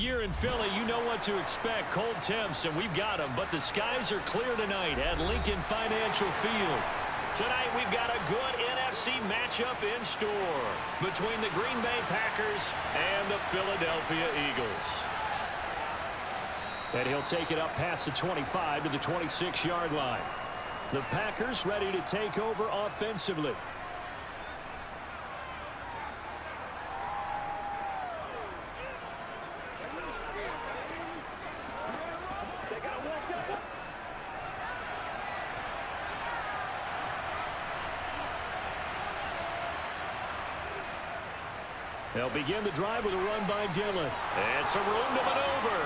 year in Philly, you know what to expect. Cold temps, and we've got them. But the skies are clear tonight at Lincoln Financial Field. Tonight, we've got a good NFC matchup in store between the Green Bay Packers and the Philadelphia Eagles. And he'll take it up past the 25 to the 26-yard line. The Packers ready to take over offensively. They'll begin the drive with a run by Dillon. And some room to maneuver.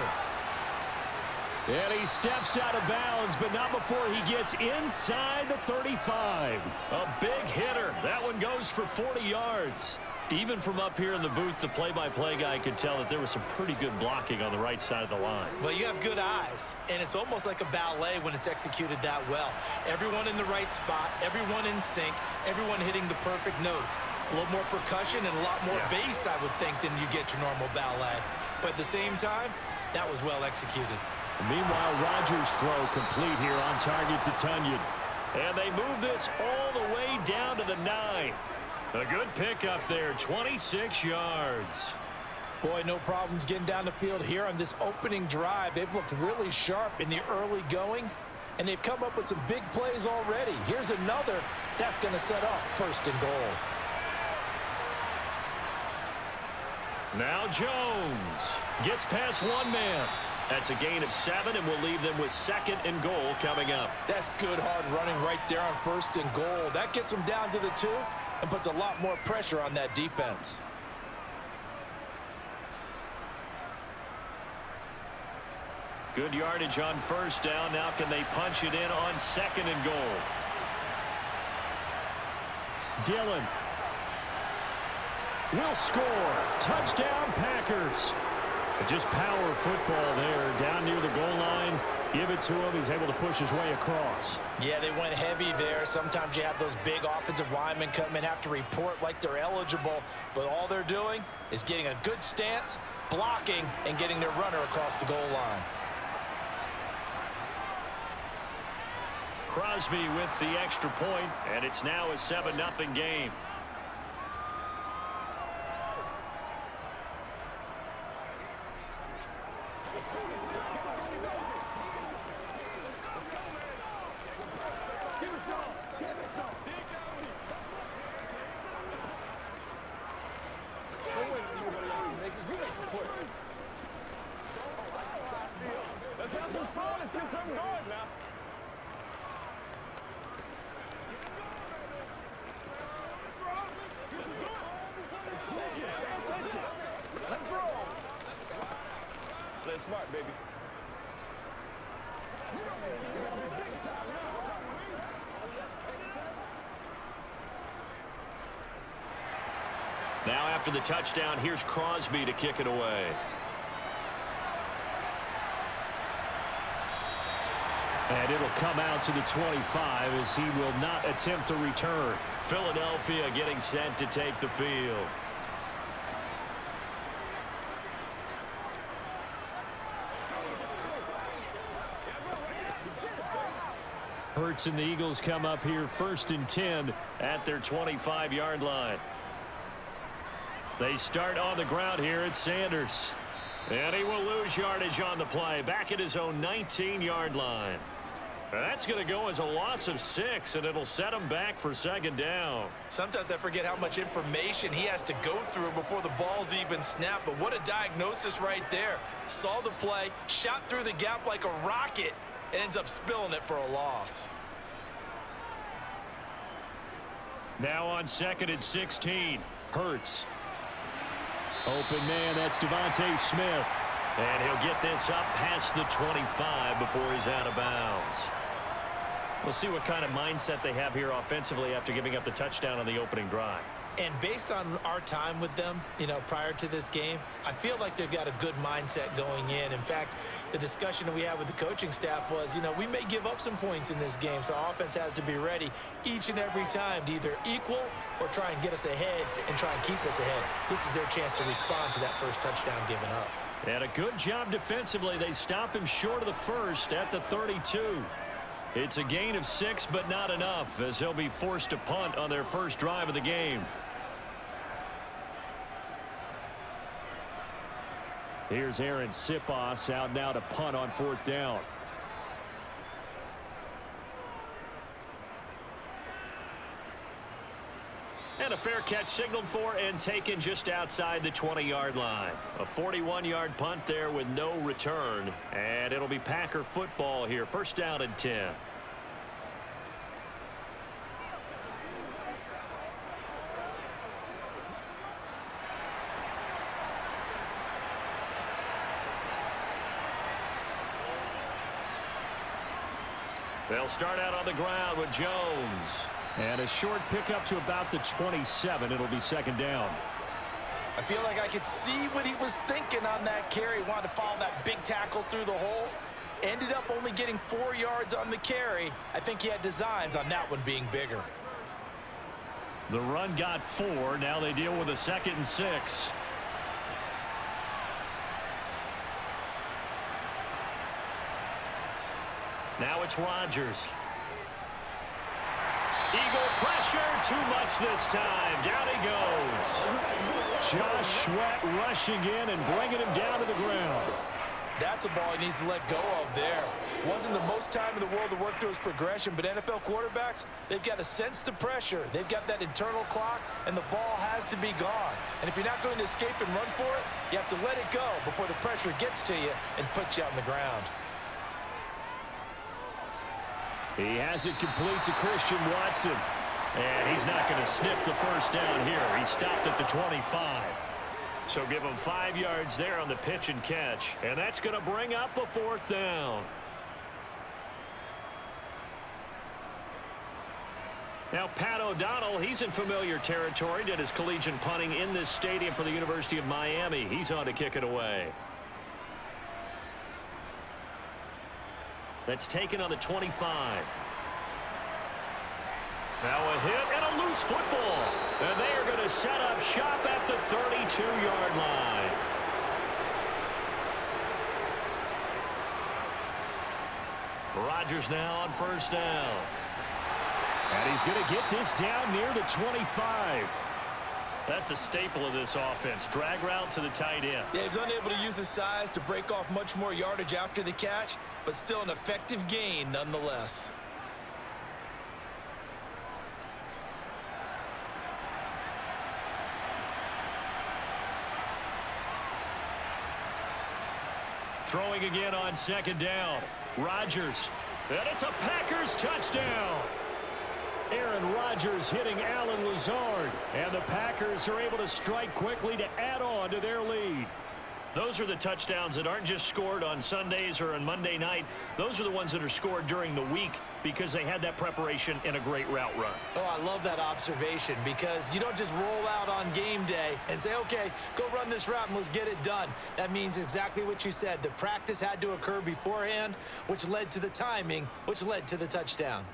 And he steps out of bounds, but not before he gets inside the 35. A big hitter. That one goes for 40 yards. Even from up here in the booth, the play-by-play guy could tell that there was some pretty good blocking on the right side of the line. Well, you have good eyes, and it's almost like a ballet when it's executed that well. Everyone in the right spot, everyone in sync, everyone hitting the perfect notes. A little more percussion and a lot more bass, I would think, than you get your normal ballet. But at the same time, that was well executed. Meanwhile, Rodgers' throw complete here on target to Tunyon. And they move this all the way down to the 9. A good pickup there, 26 yards. Boy, no problems getting down the field here on this opening drive. They've looked really sharp in the early going, and they've come up with some big plays already. Here's another that's going to set up 1st and goal. Now Jones gets past one man. That's a gain of 7, and we'll leave them with 2nd and goal coming up. That's good hard running right there on 1st and goal. That gets them down to the 2 and puts a lot more pressure on that defense. Good yardage on 1st down. Now can they punch it in on 2nd and goal? Dillon will score. Touchdown, Packers. Just power football there down near the goal line. Give it to him. He's able to push his way across. Yeah, they went heavy there. Sometimes you have those big offensive linemen come in, have to report like they're eligible, but all they're doing is getting a good stance, blocking, and getting their runner across the goal line. Crosby with the extra point, and it's now a 7-0 game. Smart, baby. Now after the touchdown, here's Crosby to kick it away. And it'll come out to the 25 as he will not attempt to return. Philadelphia getting set to take the field. Hurts and the Eagles come up here 1st and 10 at their 25-yard line. They start on the ground here at Sanders. And he will lose yardage on the play. Back at his own 19-yard line. That's going to go as a loss of 6, and it'll set him back for 2nd down. Sometimes I forget how much information he has to go through before the ball's even snapped. But what a diagnosis right there. Saw the play, shot through the gap like a rocket, and ends up spilling it for a loss. Now on 2nd and 16. Hurts. Open man, that's Devontae Smith. And he'll get this up past the 25 before he's out of bounds. We'll see what kind of mindset they have here offensively after giving up the touchdown on the opening drive. And based on our time with them, prior to this game, I feel like they've got a good mindset going in. In fact, the discussion that we had with the coaching staff was, we may give up some points in this game, so our offense has to be ready each and every time to either equal or try and get us ahead and try and keep us ahead. This is their chance to respond to that first touchdown given up. And a good job defensively. They stop him short of the first at the 32. It's a gain of 6, but not enough, as he'll be forced to punt on their first drive of the game. Here's Aaron Sipos out now to punt on 4th down. And a fair catch signaled for and taken just outside the 20-yard line. A 41-yard punt there with no return. And it'll be Packer football here. 1st down and 10. They'll start out on the ground with Jones. And a short pickup to about the 27. It'll be 2nd down. I feel like I could see what he was thinking on that carry. Wanted to follow that big tackle through the hole. Ended up only getting 4 yards on the carry. I think he had designs on that one being bigger. The run got 4. Now they deal with a 2nd and 6. Now it's Rodgers. Eagle pressure, too much this time. Down he goes. Josh Sweat rushing in and bringing him down to the ground. That's a ball he needs to let go of there. Wasn't the most time in the world to work through his progression, but NFL quarterbacks, they've got to sense the pressure. They've got that internal clock, and the ball has to be gone. And if you're not going to escape and run for it, you have to let it go before the pressure gets to you and puts you on the ground. He has it complete to Christian Watson. And he's not going to sniff the 1st down here. He stopped at the 25. So give him 5 yards there on the pitch and catch. And that's going to bring up a 4th down. Now Pat O'Donnell, he's in familiar territory. Did his collegiate punting in this stadium for the University of Miami. He's on to kick it away. That's taken on the 25. Now a hit and a loose football. And they are going to set up shop at the 32-yard line. Rodgers now on 1st down. And he's going to get this down near the 25. That's a staple of this offense. Drag route to the tight end. Yeah, he's unable to use his size to break off much more yardage after the catch, but still an effective gain nonetheless. Throwing again on 2nd down. Rodgers. And it's a Packers touchdown. Aaron Rodgers hitting Alan Lazard. And the Packers are able to strike quickly to add on to their lead. Those are the touchdowns that aren't just scored on Sundays or on Monday night. Those are the ones that are scored during the week because they had that preparation and a great route run. Oh, I love that observation because you don't just roll out on game day and say, okay, go run this route and let's get it done. That means exactly what you said. The practice had to occur beforehand, which led to the timing, which led to the touchdown.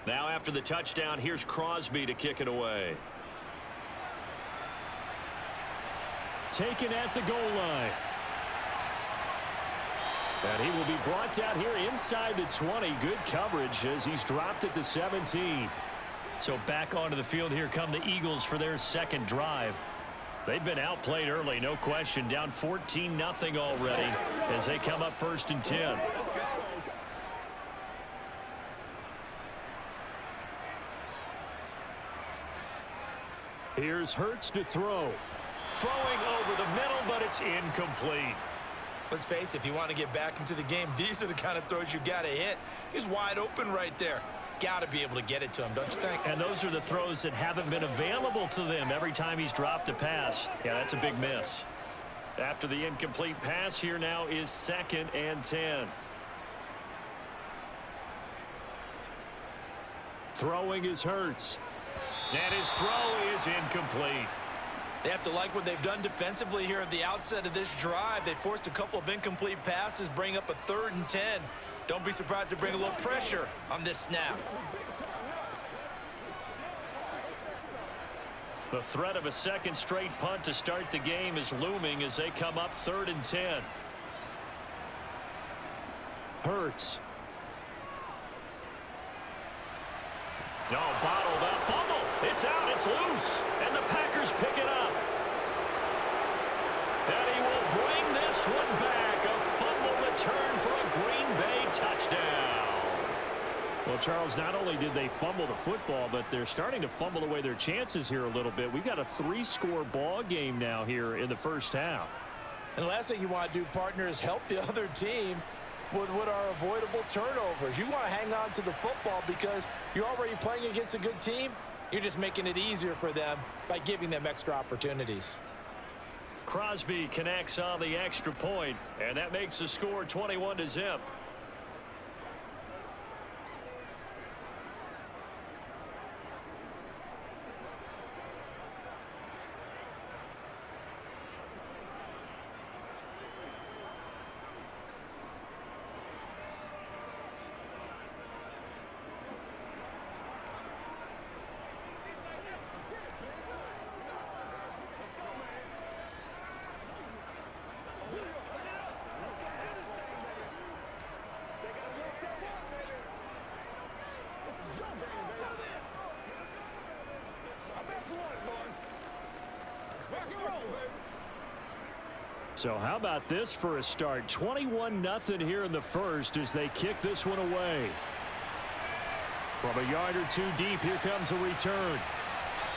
Now after the touchdown, here's Crosby to kick it away. Taken at the goal line. And he will be brought down here inside the 20. Good coverage as he's dropped at the 17. So back onto the field here come the Eagles for their 2nd drive. They've been outplayed early, no question. Down 14-0 already as they come up 1st and 10. Here's Hurts to throw. Throwing over the middle, but it's incomplete. Let's face it, if you want to get back into the game, these are the kind of throws you got to hit. He's wide open right there. Got to be able to get it to him, don't you think? And those are the throws that haven't been available to them every time he's dropped a pass. Yeah, that's a big miss. After the incomplete pass, here now is 2nd and 10. Throwing is Hurts. And his throw is incomplete. They have to like what they've done defensively here at the outset of this drive. They forced a couple of incomplete passes, bring up a 3rd and 10. Don't be surprised to bring a little pressure on this snap. The threat of a second straight punt to start the game is looming as they come up 3rd and 10. Hurts. No, bottled up. Fumble. It's out. It's loose. And the Packers pick it up. And he will bring this one back. A fumble return for a Green Bay touchdown. Well, Charles, not only did they fumble the football, but they're starting to fumble away their chances here a little bit. We've got a 3-score ball game now here in the first half. And the last thing you want to do, partner, is help the other team with what are avoidable turnovers. You want to hang on to the football because you're already playing against a good team. You're just making it easier for them by giving them extra opportunities. Crosby connects on the extra point, and that makes the score 21-0. So how about this for a start? 21-0 here in the first as they kick this one away. From a yard or two deep, here comes a return.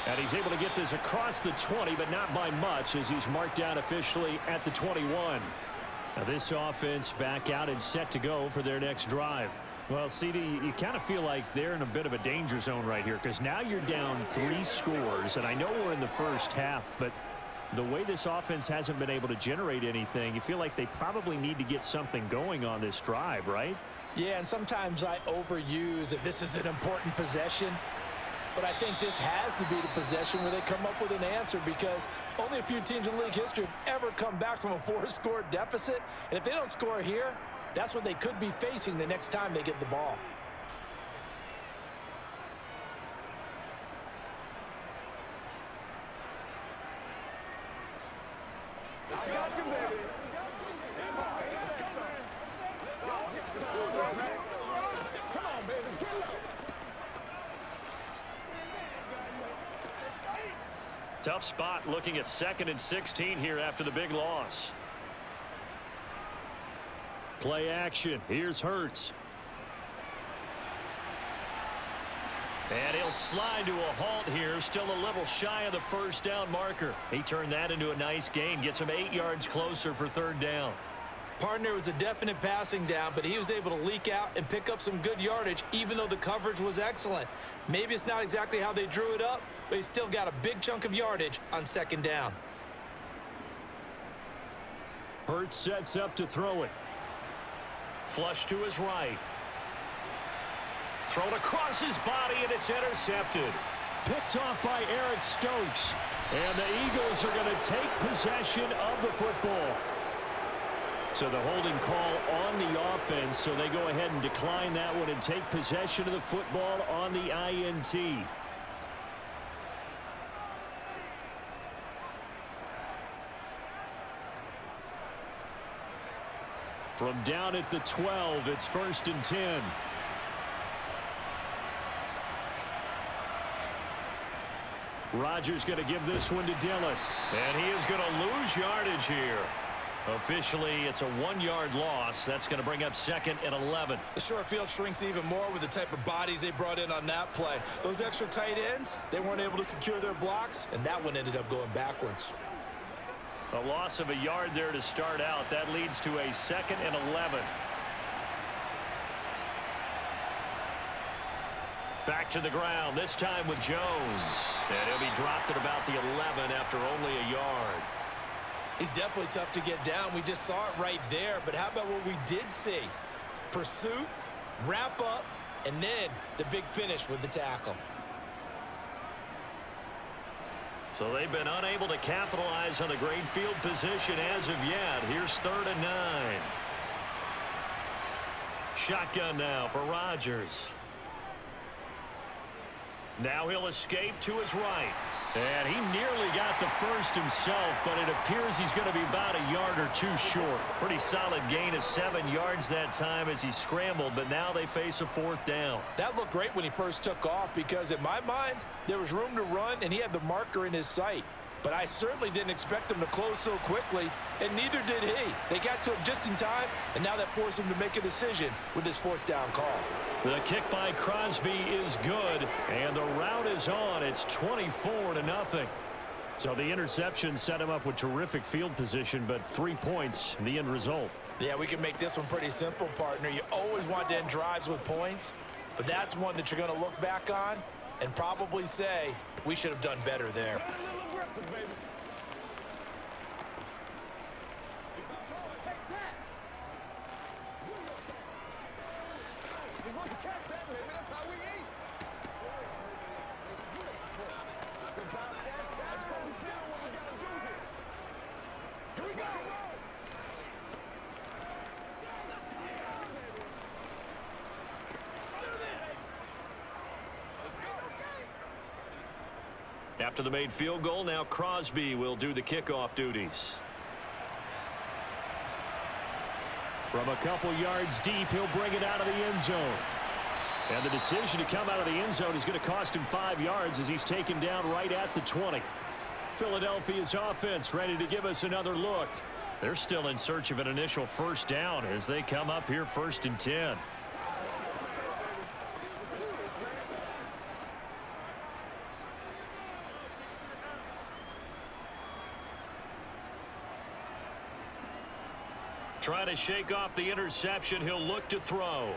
And he's able to get this across the 20, but not by much as he's marked down officially at the 21. Now this offense back out and set to go for their next drive. Well, CD, you kind of feel like they're in a bit of a danger zone right here because now you're down 3 scores. And I know we're in the first half, but the way this offense hasn't been able to generate anything, you feel like they probably need to get something going on this drive, right? Yeah, and sometimes I overuse if this is an important possession. But I think this has to be the possession where they come up with an answer because only a few teams in league history have ever come back from a 4-score deficit. And if they don't score here, that's what they could be facing the next time they get the ball. I got you, baby. Let's go. Come on, baby. Get low. Tough spot looking at 2nd and 16 here after the big loss. Play action. Here's Hurts. And he'll slide to a halt here, still a little shy of the first down marker. He turned that into a nice gain, gets him 8 yards closer for 3rd down. Partner was a definite passing down, but he was able to leak out and pick up some good yardage, even though the coverage was excellent. Maybe it's not exactly how they drew it up, but he still got a big chunk of yardage on 2nd down. Hurts sets up to throw it. Flush to his right. Thrown across his body, and it's intercepted. Picked off by Eric Stokes. And the Eagles are going to take possession of the football. So the holding call on the offense, so they go ahead and decline that one and take possession of the football on the INT. From down at the 12, it's 1st and 10. Rodgers going to give this one to Dillon. And he is going to lose yardage here. Officially, it's a 1-yard loss. That's going to bring up 2nd and 11. The short field shrinks even more with the type of bodies they brought in on that play. Those extra tight ends, they weren't able to secure their blocks, and that one ended up going backwards. A loss of a yard there to start out. That leads to a 2nd and 11. Back to the ground, this time with Jones. And he'll be dropped at about the 11 after only a yard. He's definitely tough to get down. We just saw it right there. But how about what we did see? Pursuit, wrap up, and then the big finish with the tackle. So they've been unable to capitalize on a great field position as of yet. Here's 3rd and 9. Shotgun now for Rodgers. Now he'll escape to his right. And he nearly got the first himself, but it appears he's going to be about a yard or two short. Pretty solid gain of 7 yards that time as he scrambled, but now they face a 4th down. That looked great when he first took off because in my mind, there was room to run and he had the marker in his sight. But I certainly didn't expect him to close so quickly, and neither did he. They got to him just in time, and now that forced him to make a decision with his 4th down call. The kick by Crosby is good, and the route is on. It's 24-0. So the interception set him up with terrific field position, but 3 points, the end result. Yeah, we can make this one pretty simple, partner. You always want to end drives with points, but that's one that you're going to look back on and probably say, we should have done better there. After the made field goal, now Crosby will do the kickoff duties. From a couple yards deep, he'll bring it out of the end zone. And the decision to come out of the end zone is going to cost him 5 yards as he's taken down right at the 20. Philadelphia's offense ready to give us another look. They're still in search of an initial 1st down as they come up here 1st and 10. Trying to shake off the interception. He'll look to throw.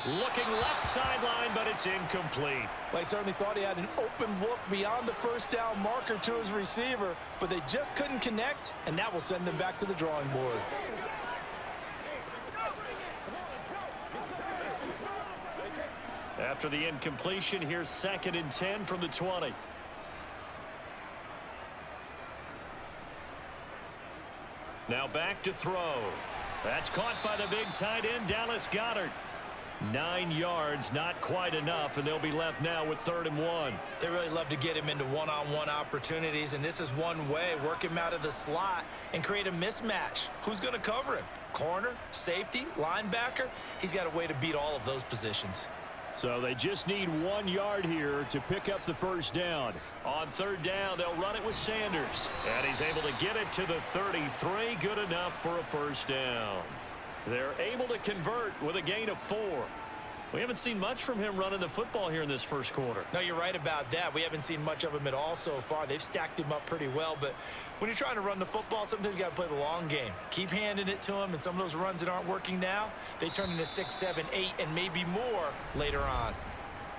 Looking left sideline, but it's incomplete. Well, I certainly thought he had an open look beyond the 1st down marker to his receiver, but they just couldn't connect, and that will send them back to the drawing board. After the incompletion, here's 2nd and 10 from the 20. Now back to throw. That's caught by the big tight end, Dallas Goedert. 9 yards, not quite enough, and they'll be left now with 3rd and 1. They really love to get him into one-on-one opportunities, and this is one way. Work him out of the slot and create a mismatch. Who's going to cover him? Corner, safety, linebacker? He's got a way to beat all of those positions. So they just need 1 yard here to pick up the 1st down. On 3rd down, they'll run it with Sanders. And he's able to get it to the 33. Good enough for a 1st down. They're able to convert with a gain of 4. We haven't seen much from him running the football here in this 1st quarter. No, you're right about that. We haven't seen much of him at all so far. They've stacked him up pretty well, but when you're trying to run the football, sometimes you got to play the long game. Keep handing it to him, and some of those runs that aren't working now, they turn into 6, 7, 8, and maybe more later on.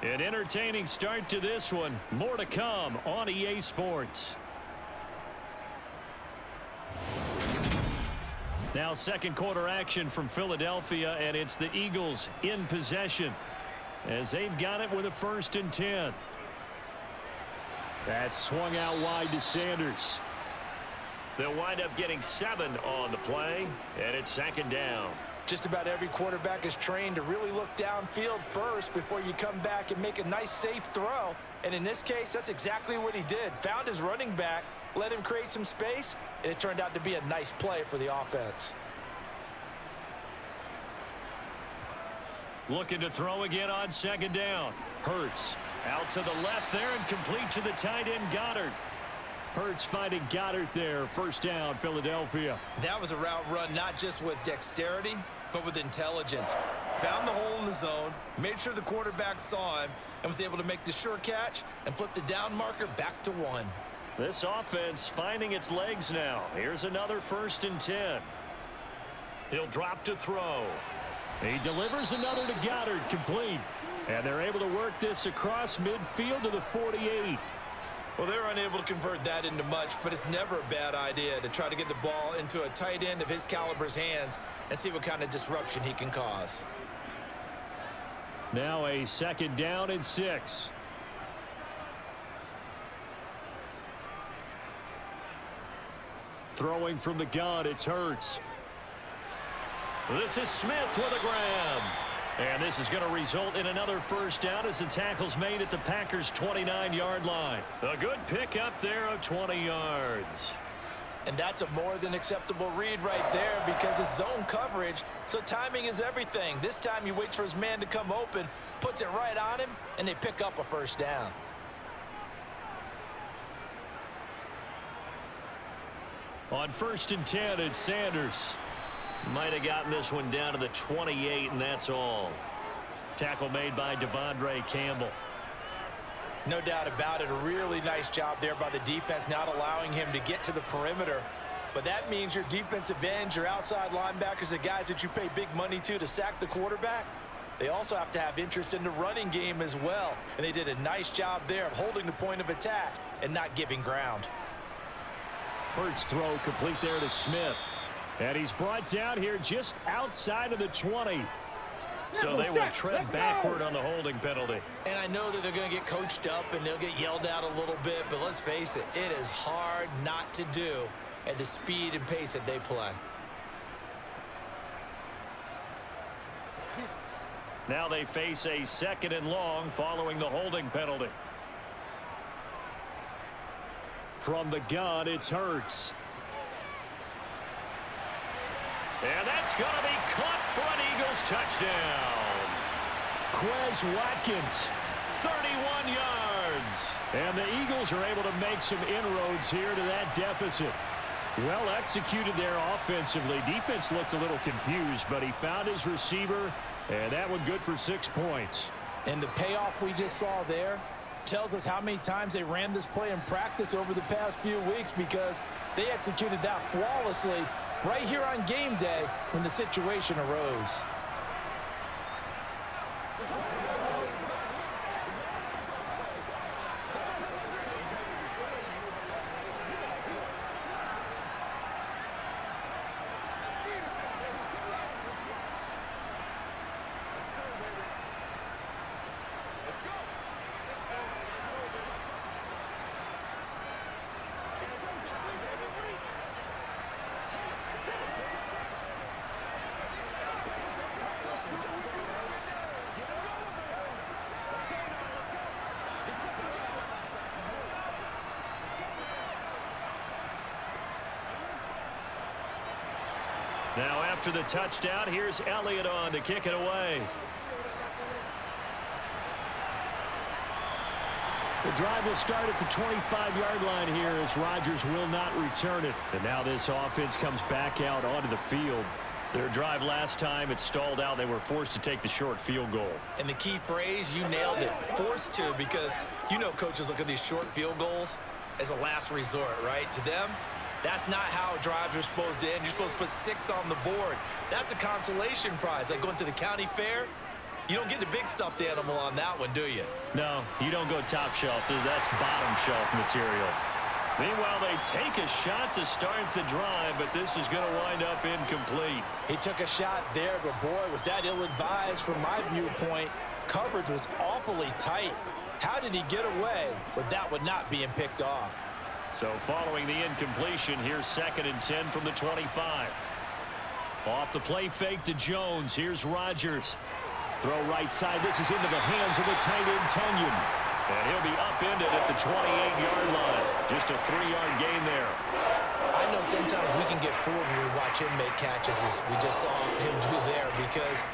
An entertaining start to this one. More to come on EA Sports. Now 2nd quarter action from Philadelphia, and it's the Eagles in possession as they've got it with a 1st and 10. That's swung out wide to Sanders. They'll wind up getting 7 on the play, and it's 2nd down. Just about every quarterback is trained to really look downfield first before you come back and make a nice, safe throw. And in this case, that's exactly what he did. Found his running back, let him create some space, and it turned out to be a nice play for the offense. Looking to throw again on 2nd down. Hurts out to the left there and complete to the tight end Goedert. Hurts finding Goedert there. 1st down, Philadelphia. That was a route run not just with dexterity, but with intelligence. Found the hole in the zone, made sure the quarterback saw him, and was able to make the sure catch and flip the down marker back to 1. This offense finding its legs now. Here's another 1st and 10. He'll drop to throw. He delivers another to Goddard, complete. And they're able to work this across midfield to the 48. Well, they're unable to convert that into much, but it's never a bad idea to try to get the ball into a tight end of his caliber's hands and see what kind of disruption he can cause. Now a 2nd down and 6. Throwing from the gun, it's Hurts. This is Smith with a grab. And this is going to result in another 1st down as the tackle's made at the Packers' 29-yard line. A good pickup there of 20 yards. And that's a more than acceptable read right there because it's zone coverage, so timing is everything. This time he waits for his man to come open, puts it right on him, and they pick up a 1st down. On 1st and 10, it's Sanders. Might have gotten this one down to the 28, and that's all. Tackle made by Devondre Campbell. No doubt about it. A really nice job there by the defense, not allowing him to get to the perimeter. But that means your defensive ends, your outside linebackers, the guys that you pay big money to sack the quarterback, they also have to have interest in the running game as well. And they did a nice job there of holding the point of attack and not giving ground. Hurts throw complete there to Smith. And he's brought down here just outside of the 20. So they will tread backward on the holding penalty. And I know that they're going to get coached up and they'll get yelled at a little bit, but let's face it, it is hard not to do at the speed and pace that they play. Now they face a 2nd and long following the holding penalty. From the gun, it's Hurts. And that's going to be caught for an Eagles touchdown. Quez Watkins, 31 yards. And the Eagles are able to make some inroads here to that deficit. Well executed there offensively. Defense looked a little confused, but he found his receiver, and that one good for 6 points. And the payoff we just saw there tells us how many times they ran this play in practice over the past few weeks, because they executed that flawlessly right here on game day when the situation arose. Now after the touchdown, here's Elliott on to kick it away. The drive will start at the 25-yard line here as Rodgers will not return it. And now this offense comes back out onto the field. Their drive last time, it stalled out. They were forced to take the short field goal. And the key phrase, you nailed it, forced to, because you know coaches look at these short field goals as a last resort, right? To them, that's not how drives are supposed to end. You're supposed to put 6 on the board. That's a consolation prize. Like going to the county fair, you don't get the big stuffed animal on that one, do you? No, you don't go top shelf. That's bottom shelf material. Meanwhile, they take a shot to start the drive, but this is going to wind up incomplete. He took a shot there, but boy, was that ill-advised from my viewpoint. Coverage was awfully tight. How did he get away with that one not being picked off? So following the incompletion, here's 2nd and 10 from the 25. Off the play fake to Jones. Here's Rodgers. Throw right side. This is into the hands of the tight end, Tunyon. And he'll be upended at the 28-yard line. Just a 3-yard gain there. I know sometimes we can get fooled when we watch him make catches, as we just saw him do there, because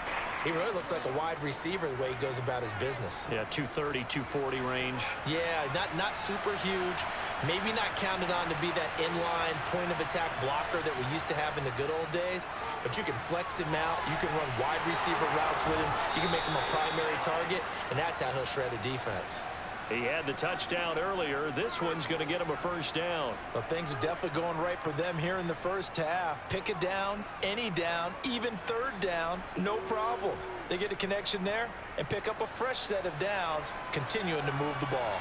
he really looks like a wide receiver the way he goes about his business. Yeah, 230, 240 range. Yeah, not super huge. Maybe not counted on to be that inline point-of-attack blocker that we used to have in the good old days. But you can flex him out. You can run wide receiver routes with him. You can make him a primary target, and that's how he'll shred a defense. He had the touchdown earlier. This one's going to get him a first down. Well, things are definitely going right for them here in the first half. Pick a down, any down, even third down, no problem. They get a connection there and pick up a fresh set of downs, continuing to move the ball.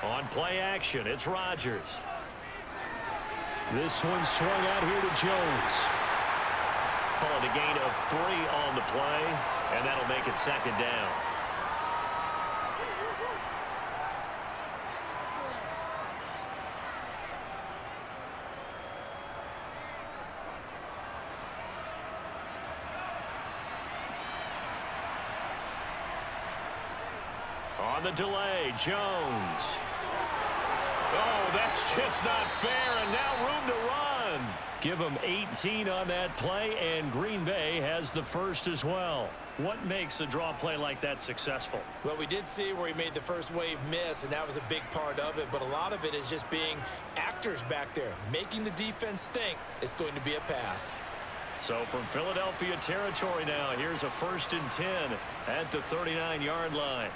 On play action, it's Rodgers. This one swung out here to Jones. Calling a gain of 3 on the play, and that'll make it second down. On the delay, Jones. Oh, that's just not fair, and now room to run. Give him 18 on that play, and Green Bay has the first as well. What makes a draw play like that successful? Well, we did see where he made the first wave miss, and that was a big part of it, but a lot of it is just being actors back there, making the defense think it's going to be a pass. So from Philadelphia territory now, here's a 1st and 10 at the 39-yard line.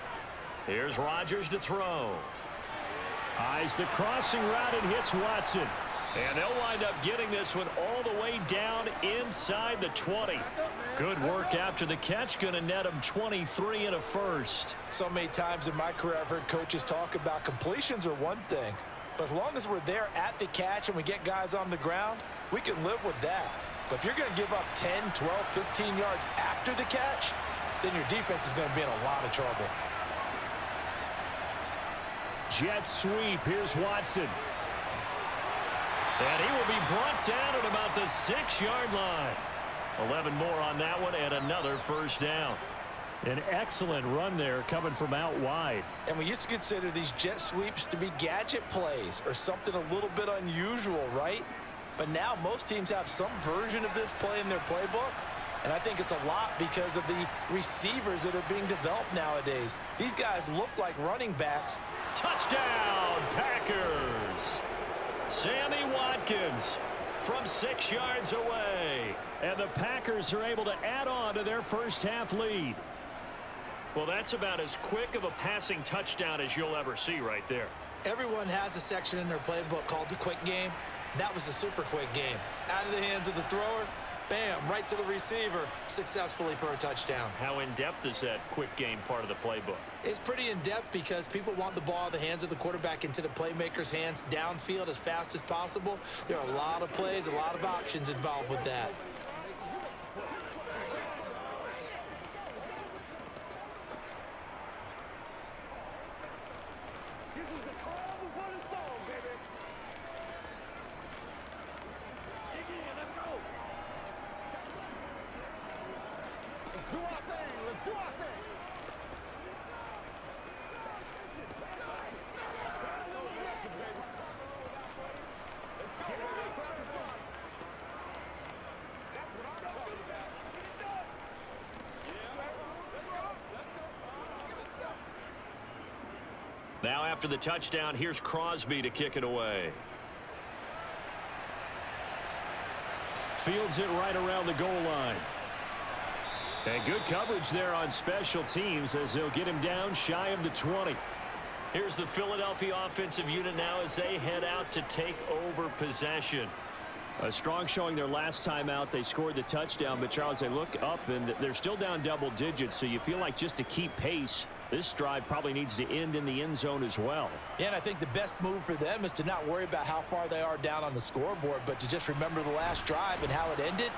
Here's Rodgers to throw. Eyes the crossing route and hits Watson. And they'll wind up getting this one all the way down inside the 20. Good work after the catch. Going to net him 23 and a first. So many times in my career I've heard coaches talk about completions are one thing. But as long as we're there at the catch and we get guys on the ground, we can live with that. But if you're going to give up 10, 12, 15 yards after the catch, then your defense is going to be in a lot of trouble. Jet sweep. Here's Watson. And he will be brought down at about the 6-yard line. 11 more on that one and another first down. An excellent run there coming from out wide. And we used to consider these jet sweeps to be gadget plays or something a little bit unusual, right? But now most teams have some version of this play in their playbook. And I think it's a lot because of the receivers that are being developed nowadays. These guys look like running backs. Touchdown, Packers! Sammy Watkins from 6 yards away. And the Packers are able to add on to their first half lead. Well, that's about as quick of a passing touchdown as you'll ever see right there. Everyone has a section in their playbook called the quick game. That was a super quick game. Out of the hands of the thrower, bam, right to the receiver, successfully for a touchdown. How in-depth is that quick game part of the playbook? It's pretty in-depth because people want the ball in the hands of the quarterback into the playmaker's hands downfield as fast as possible. There are a lot of plays, a lot of options involved with that. This is the calm before the storm, baby. Let's go. Let's do our thing. Let's do our thing. Now after the touchdown, here's Crosby to kick it away. Fields it right around the goal line. And good coverage there on special teams as they'll get him down shy of the 20. Here's the Philadelphia offensive unit now as they head out to take over possession. A strong showing their last time out. They scored the touchdown, but Charles, they look up and they're still down double digits, so you feel like just to keep pace, this drive probably needs to end in the end zone as well. Yeah, and I think the best move for them is to not worry about how far they are down on the scoreboard, but to just remember the last drive and how it ended.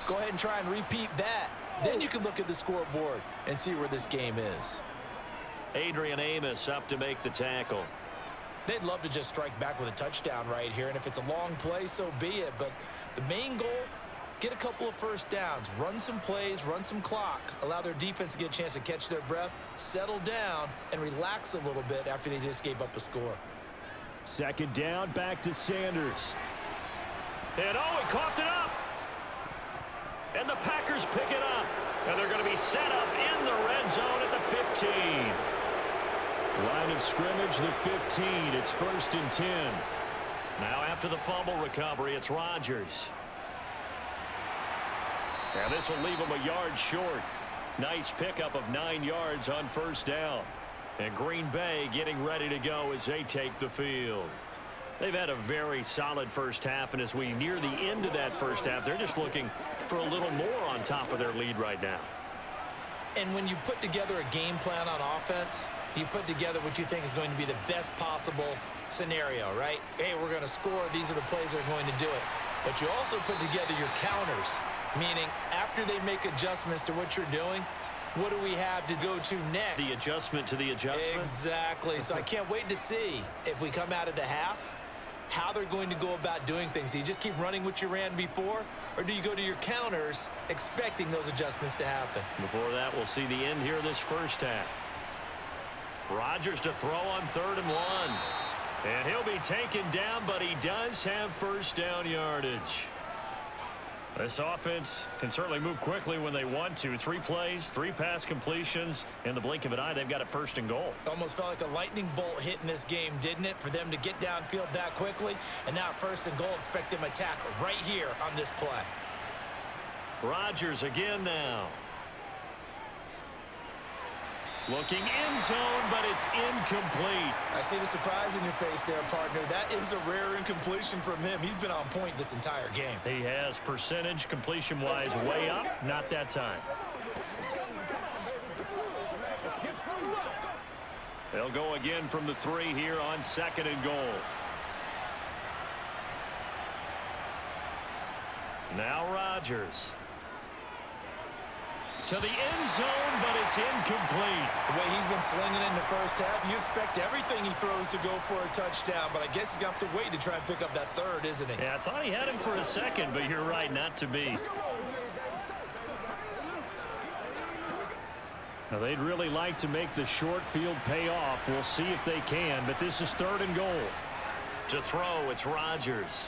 Go ahead and try and repeat that. Then you can look at the scoreboard and see where this game is. Adrian Amos up to make the tackle. They'd love to just strike back with a touchdown right here, and if it's a long play, so be it. But the main goal, get a couple of first downs, run some plays, run some clock, allow their defense to get a chance to catch their breath, settle down, and relax a little bit after they just gave up a score. Second down, back to Sanders. And oh, he coughed it up. And the Packers pick it up. And they're going to be set up in the red zone at the 15. Line of scrimmage, the 15. It's 1st and 10. Now after the fumble recovery, it's Rodgers. And this will leave him a yard short. Nice pickup of 9 yards on first down. And Green Bay getting ready to go as they take the field. They've had a very solid first half, and as we near the end of that first half, they're just looking for a little more on top of their lead right now. And when you put together a game plan on offense, you put together what you think is going to be the best possible scenario, right? Hey, we're going to score. These are the plays that are going to do it. But you also put together your counters, meaning after they make adjustments to what you're doing, what do we have to go to next? The adjustment to the adjustment? Exactly. So I can't wait to see if we come out of the half, how they're going to go about doing things. Do you just keep running what you ran before, or do you go to your counters expecting those adjustments to happen? Before that, we'll see the end here of this first half. Rodgers to throw on 3rd and 1. And he'll be taken down, but he does have first down yardage. This offense can certainly move quickly when they want to. 3 plays, 3 pass completions. In the blink of an eye, they've got it 1st and goal. Almost felt like a lightning bolt hit in this game, didn't it? For them to get downfield that quickly. And now 1st and goal, expect them to attack right here on this play. Rodgers again now. Looking end zone, but it's incomplete. I see the surprise in your face there, partner. That is a rare incompletion from him. He's been on point this entire game. He has percentage completion-wise way up. Not that time. They'll go again from the 3 here on 2nd and goal. Now Rodgers. To the end zone, but it's incomplete. The way he's been slinging in the first half, you expect everything he throws to go for a touchdown, but I guess he's going to have to wait to try and pick up that 3rd, isn't he? Yeah, I thought he had him for a second, but you're right, not to be. Now, they'd really like to make the short field pay off. We'll see if they can, but this is 3rd and goal. To throw, it's Rodgers.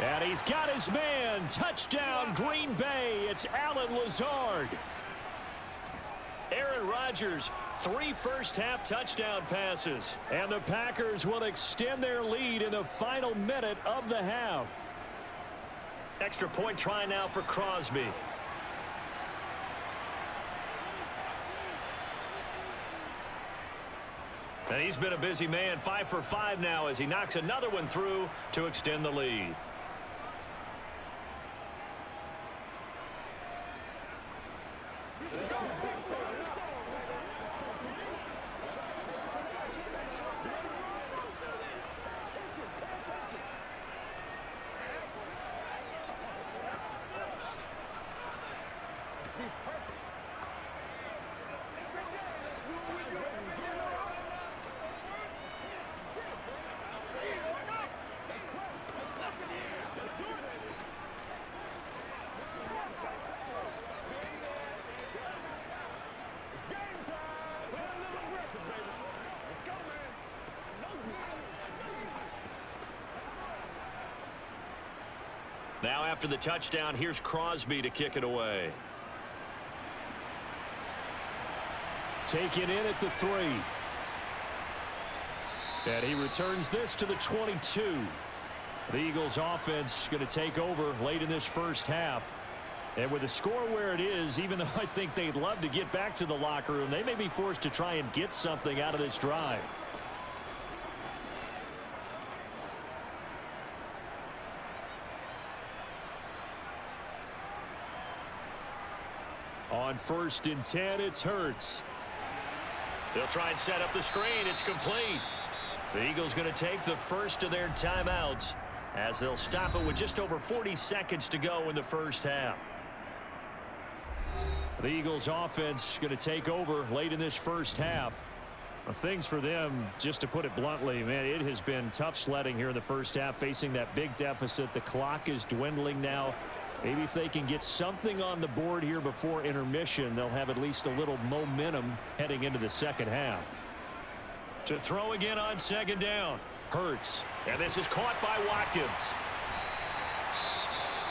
And he's got his man. Touchdown, Green Bay. It's Allen Lazard. Aaron Rodgers, 3 first-half touchdown passes. And the Packers will extend their lead in the final minute of the half. Extra point try now for Crosby. And he's been a busy man, 5 for 5 now as he knocks another one through to extend the lead. Now after the touchdown, here's Crosby to kick it away. Taken in at the 3. And he returns this to the 22. The Eagles offense going to take over late in this first half. And with the score where it is, even though I think they'd love to get back to the locker room, they may be forced to try and get something out of this drive. On 1st and 10, it's Hurts. They'll try and set up the screen. It's complete. The Eagles going to take the first of their timeouts as they'll stop it with just over 40 seconds to go in the first half. The Eagles offense going to take over late in this first half. Well, things for them, just to put it bluntly, man, it has been tough sledding here in the first half, facing that big deficit. The clock is dwindling now. Maybe if they can get something on the board here before intermission, they'll have at least a little momentum heading into the second half. To throw again on 2nd down. Hurts. And this is caught by Watkins.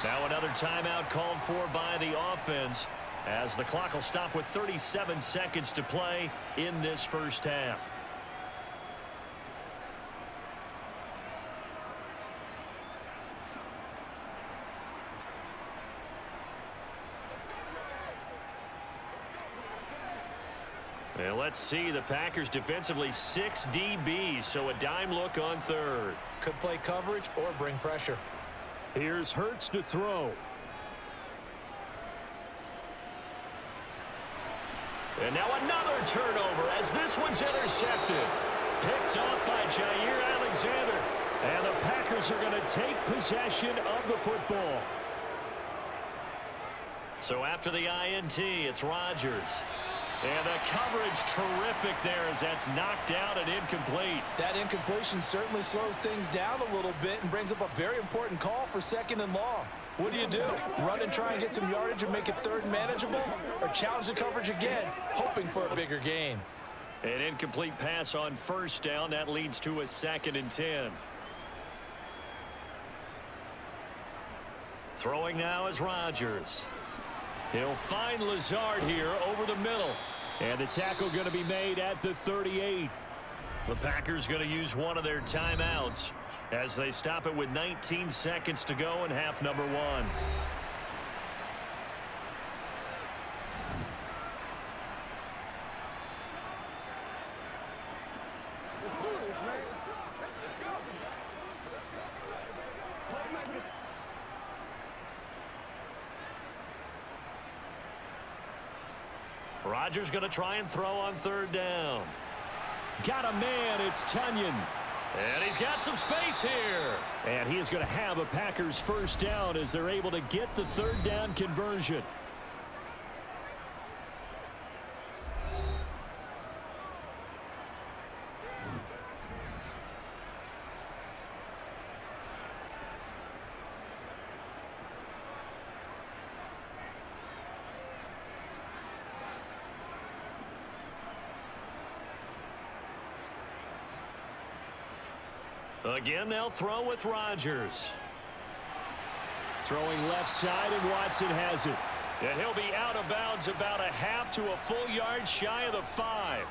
Now another timeout called for by the offense as the clock will stop with 37 seconds to play in this first half. And let's see, the Packers defensively 6 DBs, so a dime look on third. Could play coverage or bring pressure. Here's Hurts to throw. And now another turnover as this one's intercepted. Picked off by Jair Alexander. And the Packers are going to take possession of the football. So after the INT, it's Rodgers. And the coverage terrific there as that's knocked out and incomplete. That incompletion certainly slows things down a little bit and brings up a very important call for 2nd and long. What do? Run and try and get some yardage and make it third manageable? Or challenge the coverage again, hoping for a bigger gain? An incomplete pass on 1st down. That leads to a 2nd and 10. Throwing now is Rodgers. He'll find Lazard here over the middle. And the tackle going to be made at the 38. The Packers going to use one of their timeouts as they stop it with 19 seconds to go in half number 1. Let's do this, man. Let's go. Playmakers. Rodgers going to try and throw on 3rd down. Got a man, it's Tunyon. And he's got some space here. And he is going to have a Packers 1st down as they're able to get the 3rd down conversion. Again, they'll throw with Rodgers. Throwing left side, and Watson has it. And he'll be out of bounds about a half to a full yard shy of the 5.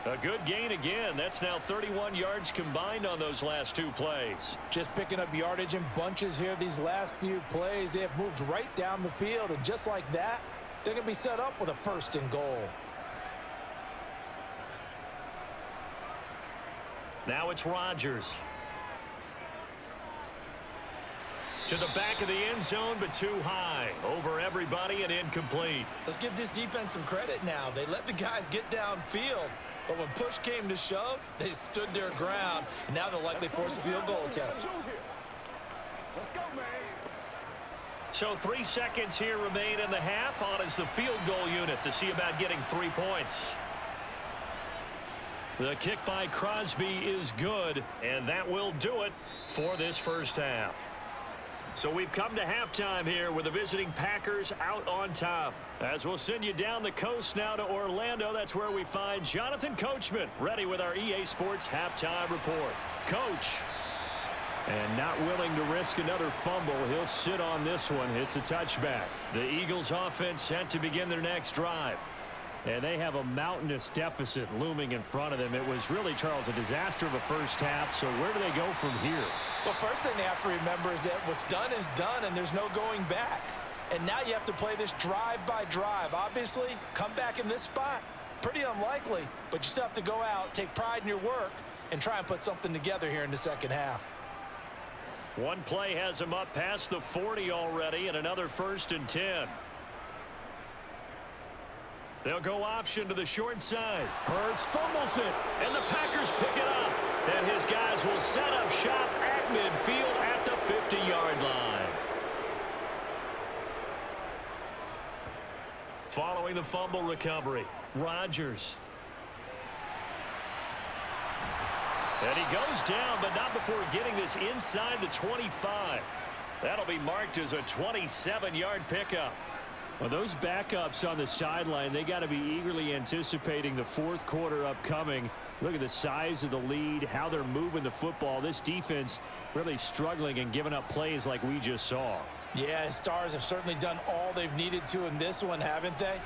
A good gain again. That's now 31 yards combined on those last 2 plays. Just picking up yardage in bunches here these last few plays. They have moved right down the field, and just like that, they're going to be set up with a 1st and goal. Now it's Rodgers. To the back of the end zone, but too high. Over everybody and incomplete. Let's give this defense some credit now. They let the guys get downfield, but when push came to shove, they stood their ground, and now they'll likely force a field goal attempt. Let's go, man. So 3 seconds here remain in the half. On is the field goal unit to see about getting 3 points. The kick by Crosby is good, and that will do it for this 1st half. So we've come to halftime here with the visiting Packers out on top. As we'll send you down the coast now to Orlando, that's where we find Jonathan Coachman ready with our EA Sports halftime report. Coach. And not willing to risk another fumble. He'll sit on this one. It's a touchback. The Eagles offense set to begin their next drive. And they have a mountainous deficit looming in front of them. It was really, Charles, a disaster of a 1st half. So where do they go from here? Well, first thing they have to remember is that what's done is done, and there's no going back. And now you have to play this drive by drive. Obviously, come back in this spot, pretty unlikely, but you still have to go out, take pride in your work, and try and put something together here in the 2nd half. One play has him up past the 40 already, and another 1st and 10. They'll go option to the short side. Hurts fumbles it, and the Packers pick it up. And his guys will set up shop at midfield at the 50-yard line. Following the fumble recovery, Rodgers. And he goes down, but not before getting this inside the 25. That'll be marked as a 27-yard pickup. Well, those backups on the sideline, they got to be eagerly anticipating the 4th quarter upcoming. Look at the size of the lead, how they're moving the football. This defense really struggling and giving up plays like we just saw. Yeah, Stars have certainly done all they've needed to in this one, haven't they?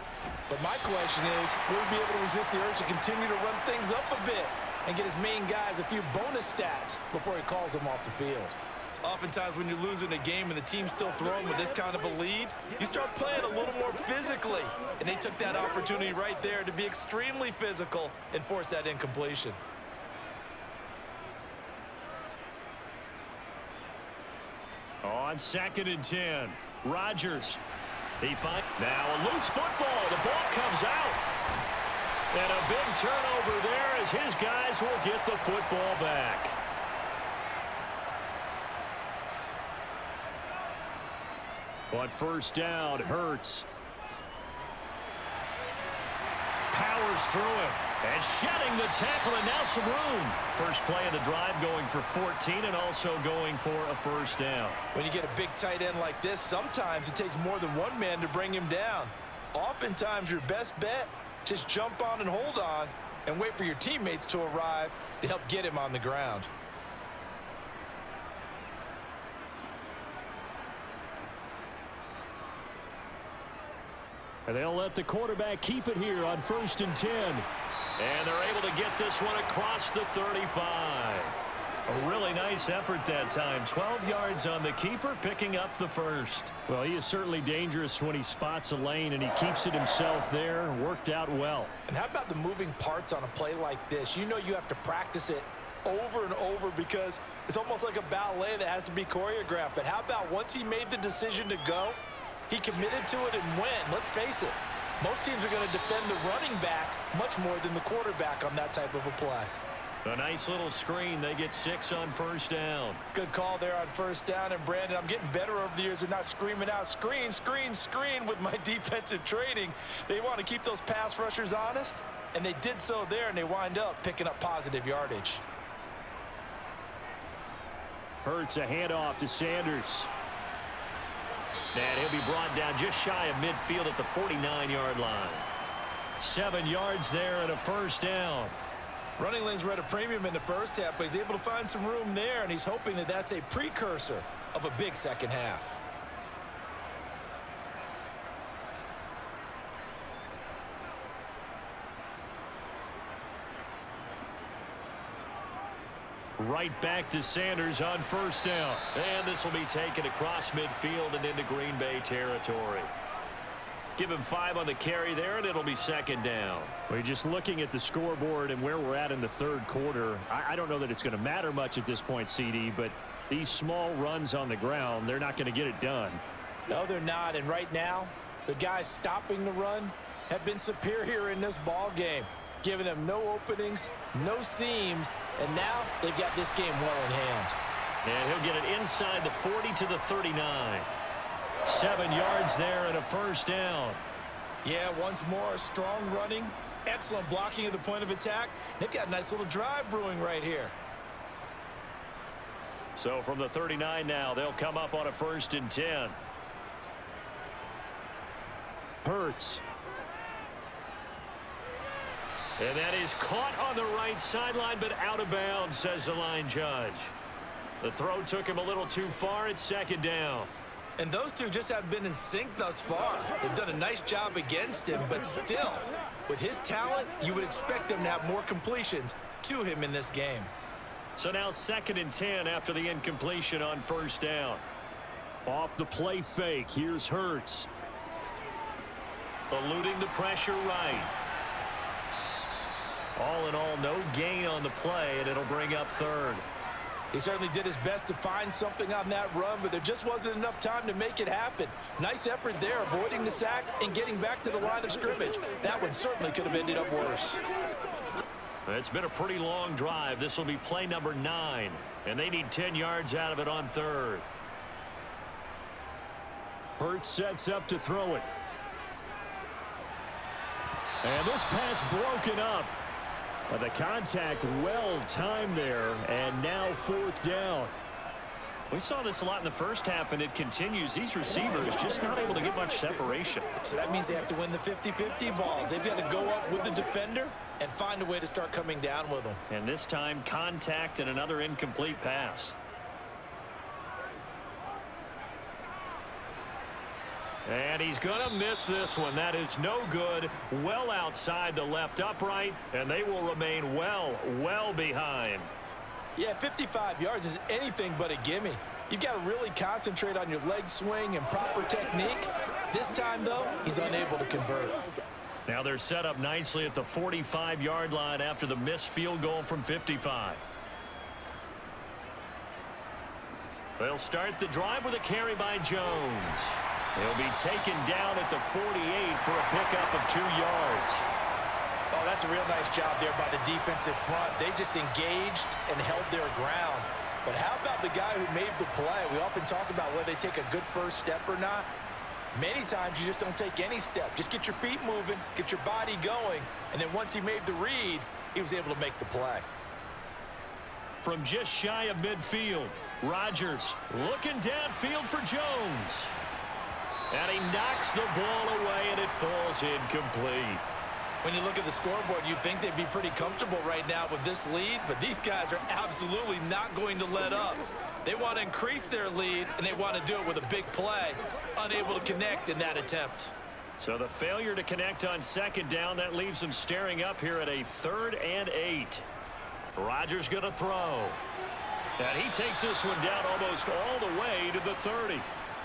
But my question is, will he be able to resist the urge to continue to run things up a bit and get his main guys a few bonus stats before he calls them off the field? Oftentimes when you're losing a game and the team's still throwing with this kind of a lead, you start playing a little more physically. And they took that opportunity right there to be extremely physical and force that incompletion. On 2nd and 10, Rodgers. He finds now a loose football. The ball comes out. And a big turnover there as his guys will get the football back. On 1st down, Hurts. Powers through it. And shedding the tackle, and now some room. First play of the drive going for 14 and also going for a 1st down. When you get a big tight end like this, sometimes it takes more than one man to bring him down. Oftentimes, your best bet, just jump on and hold on and wait for your teammates to arrive to help get him on the ground. And they'll let the quarterback keep it here on 1st and 10. And they're able to get this one across the 35. A really nice effort that time. 12 yards on the keeper, picking up the 1st. Well, he is certainly dangerous when he spots a lane, and he keeps it himself there. Worked out well. And how about the moving parts on a play like this? You know you have to practice it over and over because it's almost like a ballet that has to be choreographed. But how about once he made the decision to go, he committed to it and went. Let's face it, most teams are going to defend the running back much more than the quarterback on that type of a play. A nice little screen. They get 6 on 1st down. Good call there on 1st down. And, Brandon, I'm getting better over the years and not screaming out, screen, screen, screen with my defensive training. They want to keep those pass rushers honest, and they did so there, and they wind up picking up positive yardage. Hurts a handoff to Sanders. And he'll be brought down just shy of midfield at the 49-yard line. 7 yards there and a 1st down. Running lanes were at a premium in the first half, but he's able to find some room there, and he's hoping that that's a precursor of a big second half. Right back to Sanders on 1st down. And this will be taken across midfield and into Green Bay territory. Give him 5 on the carry there, and it'll be 2nd down. Well, you're just looking at the scoreboard and where we're at in the 3rd quarter. I don't know that it's going to matter much at this point, CD, but these small runs on the ground, they're not going to get it done. No, they're not. And right now, the guys stopping the run have been superior in this ball game, giving them no openings, no seams, and now they've got this game well in hand. And he'll get it inside the 40 to the 39. 7 yards there and a 1st down. Yeah, once more, strong running, excellent blocking at the point of attack. They've got a nice little drive brewing right here. So from the 39 now, they'll come up on a 1st and 10. Hurts. And that is caught on the right sideline, but out of bounds, says the line judge. The throw took him a little too far. It's 2nd down. And those two just haven't been in sync thus far. They've done a nice job against him, but still, with his talent, you would expect them to have more completions to him in this game. So now 2nd and 10 after the incompletion on 1st down. Off the play fake, here's Hurts. Eluding the pressure right. All in all, no gain on the play, and it'll bring up 3rd. He certainly did his best to find something on that run, but there just wasn't enough time to make it happen. Nice effort there, avoiding the sack and getting back to the line of scrimmage. That one certainly could have ended up worse. It's been a pretty long drive. This will be play number 9, and they need 10 yards out of it on 3rd. Hurts sets up to throw it. And this pass broken up. The contact well timed there, and now 4th down. We saw this a lot in the first half, and it continues. These receivers just not able to get much separation. So that means they have to win the 50-50 balls. They've got to go up with the defender and find a way to start coming down with them. And this time, contact and another incomplete pass. And he's going to miss this one. That is no good. Well outside the left upright, and they will remain well behind. Yeah, 55 yards is anything but a gimme. You've got to really concentrate on your leg swing and proper technique. This time, though, he's unable to convert. Now they're set up nicely at the 45-yard line after the missed field goal from 55. They'll start the drive with a carry by Jones. He'll be taken down at the 48 for a pickup of 2 yards. Oh, that's a real nice job there by the defensive front. They just engaged and held their ground. But how about the guy who made the play? We often talk about whether they take a good first step or not. Many times you just don't take any step. Just get your feet moving, get your body going, and then once he made the read, he was able to make the play. From just shy of midfield, Rodgers looking downfield for Jones. And he knocks the ball away, and it falls incomplete. When you look at the scoreboard, you'd think they'd be pretty comfortable right now with this lead, but these guys are absolutely not going to let up. They want to increase their lead, and they want to do it with a big play, unable to connect in that attempt. So the failure to connect on second down, that leaves them staring up here at a 3rd and 8. Rodgers going to throw. And he takes this one down almost all the way to the 30.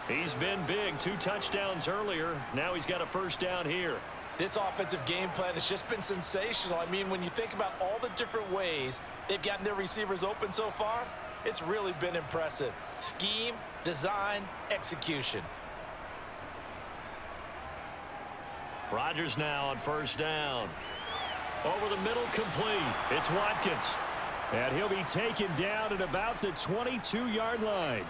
He's been big, 2 touchdowns earlier. Now he's got a first down here. This offensive game plan has just been sensational. I mean, when you think about all the different ways they've gotten their receivers open so far, it's really been impressive. Scheme, design, execution. Rodgers now on first down. Over the middle, complete. It's Watkins. And he'll be taken down at about the 22-yard line.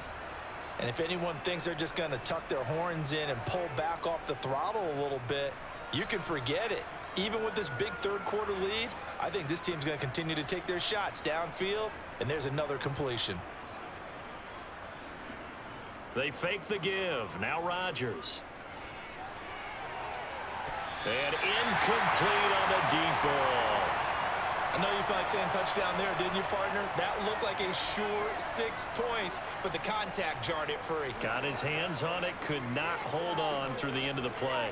And if anyone thinks they're just going to tuck their horns in and pull back off the throttle a little bit, you can forget it. Even with this big third-quarter lead, I think this team's going to continue to take their shots downfield, and there's another completion. They fake the give. Now Rodgers. And incomplete on the deep ball. I know you felt like saying touchdown there, didn't you, partner? That looked like a sure 6 points, but the contact jarred it free. Got his hands on it, could not hold on through the end of the play.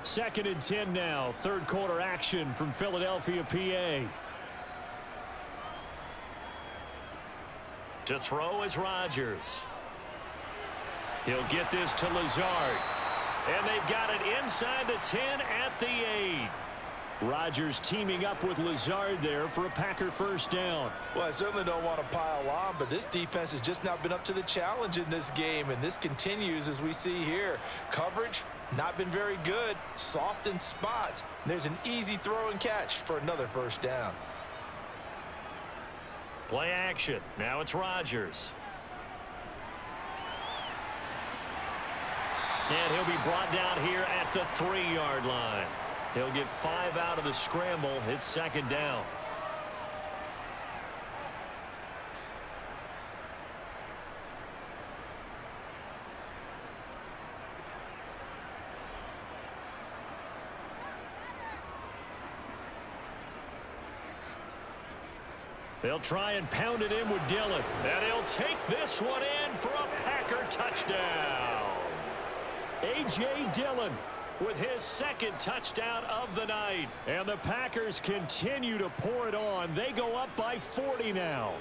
2nd and 10 now, 3rd quarter action from Philadelphia, PA. To throw is Rodgers. He'll get this to Lazard. And they've got it inside the 10 at the 8. Rodgers teaming up with Lazard there for a Packer first down. Well, I certainly don't want to pile on, but this defense has just not been up to the challenge in this game, and this continues as we see here. Coverage, not been very good, soft in spots. There's an easy throw and catch for another first down. Play action. Now it's Rodgers. And he'll be brought down here at the 3-yard line. He'll get 5 out of the scramble. It's 2nd down. They'll try and pound it in with Dillon. And he'll take this one in for a Packer touchdown. A.J. Dillon with his 2nd touchdown of the night. And the Packers continue to pour it on. They go up by 40 now.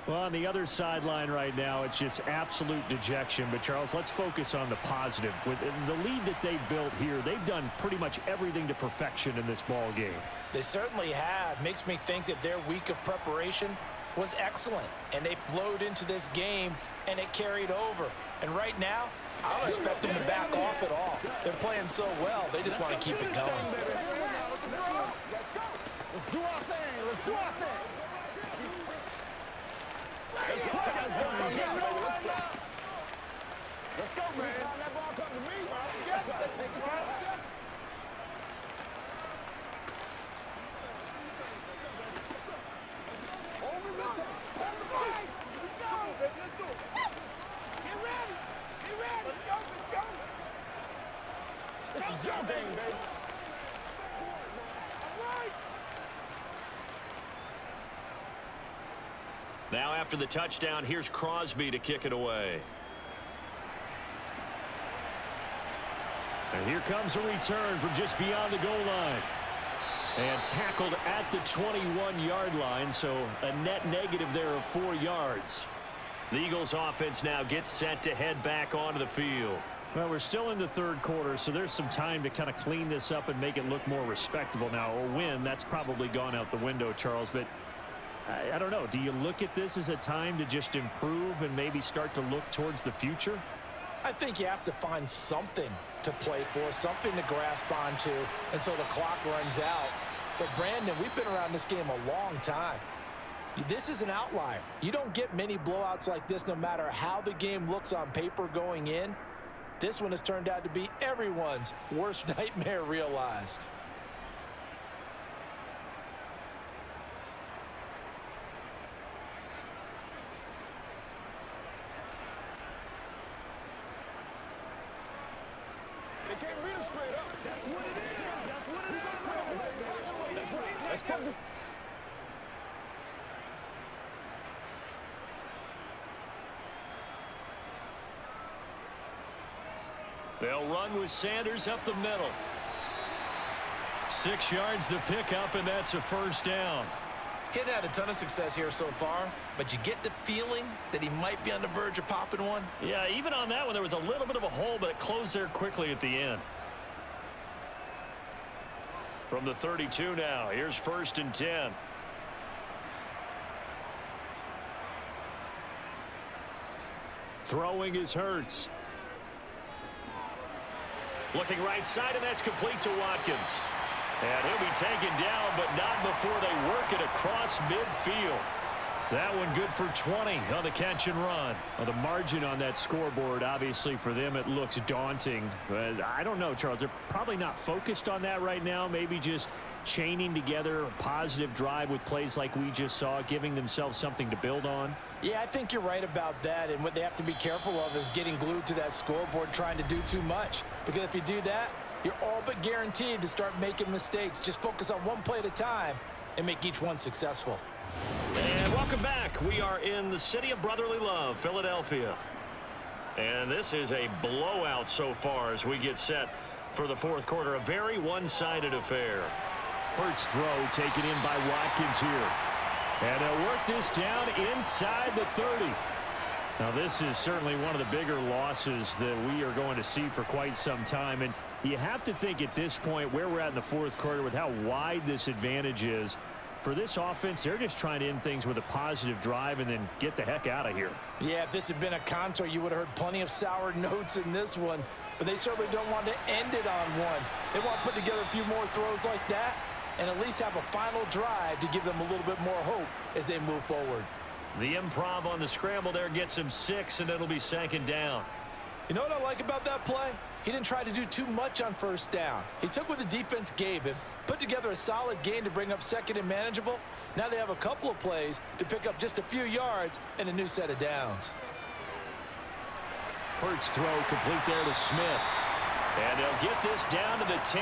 Well, on the other sideline right now, it's just absolute dejection. But, Charles, let's focus on the positive. With the lead that they've built here, they've done pretty much everything to perfection in this ball game. They certainly have. Makes me think that their week of preparation was excellent. And they flowed into this game, and it carried over. And right now, I don't expect them to back off at all. They're playing so well, they just want to keep it going. Let's do our thing. Let's do our thing. Let's go, man. That ball comes to me. Take the time. Let's do it. Get ready. Get ready. Let's go. Let's go. This is your thing, baby. All right. Now after the touchdown, here's Crosby to kick it away. And here comes a return from just beyond the goal line. And tackled at the 21-yard line, so a net negative there of 4 yards. The Eagles offense now gets set to head back onto the field. Well, we're still in the third quarter, so there's some time to kind of clean this up and make it look more respectable. Now, a win, that's probably gone out the window, Charles, but I don't know. Do you look at this as a time to just improve and maybe start to look towards the future? I think you have to find something to play for, something to grasp onto until the clock runs out. But, Brandon, we've been around this game a long time. This is an outlier. You don't get many blowouts like this no matter how the game looks on paper going in. This one has turned out to be everyone's worst nightmare realized. They can't read it straight up. That's what it is. That's what it is. That's right. Let's go. They'll run with Sanders up the middle. 6 yards the pickup, and that's a first down. He hadn't had a ton of success here so far, but you get the feeling that he might be on the verge of popping one. Yeah, even on that one, there was a little bit of a hole, but it closed there quickly at the end. From the 32 now, here's 1st and 10. Throwing is Hurts. Looking right side, and that's complete to Watkins. And he'll be taken down, but not before they work it across midfield. That one good for 20 on the catch and run. Well, the margin on that scoreboard, obviously for them, it looks daunting. But I don't know, Charles. They're probably not focused on that right now. Maybe just chaining together a positive drive with plays like we just saw, giving themselves something to build on. Yeah, I think you're right about that. And what they have to be careful of is getting glued to that scoreboard trying to do too much. Because if you do that, you're all but guaranteed to start making mistakes. Just focus on one play at a time and make each one successful. And welcome back. We are in the city of brotherly love, Philadelphia. And this is a blowout so far as we get set for the fourth quarter. A very one-sided affair. Hurts throw taken in by Watkins here. And they'll work this down inside the 30. Now, this is certainly one of the bigger losses that we are going to see for quite some time. And you have to think at this point where we're at in the fourth quarter with how wide this advantage is. For this offense, they're just trying to end things with a positive drive and then get the heck out of here. Yeah, if this had been a concert, you would have heard plenty of sour notes in this one. But they certainly don't want to end it on one. They want to put together a few more throws like that and at least have a final drive to give them a little bit more hope as they move forward. The improv on the scramble there gets him 6, and it'll be 2nd down. You know what I like about that play? He didn't try to do too much on 1st down. He took what the defense gave him, put together a solid gain to bring up 2nd and manageable. Now they have a couple of plays to pick up just a few yards and a new set of downs. Hurts throw complete there to Smith. And they'll get this down to the 10.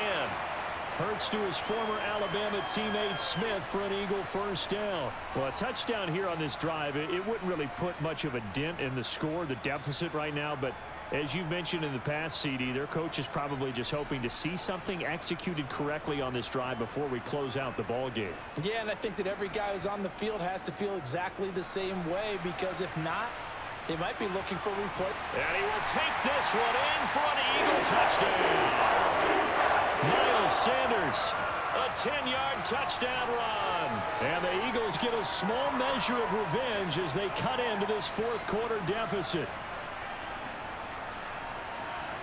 Hurts to his former Alabama teammate Smith for an Eagle 1st down. Well, a touchdown here on this drive, it wouldn't really put much of a dent in the score, the deficit right now, but as you've mentioned in the past, CD, their coach is probably just hoping to see something executed correctly on this drive before we close out the ball game. Yeah, and I think that every guy who's on the field has to feel exactly the same way, because if not, they might be looking for replay. And he will take this one in for an Eagle touchdown. Miles Sanders, a 10-yard touchdown run. And the Eagles get a small measure of revenge as they cut into this fourth quarter deficit.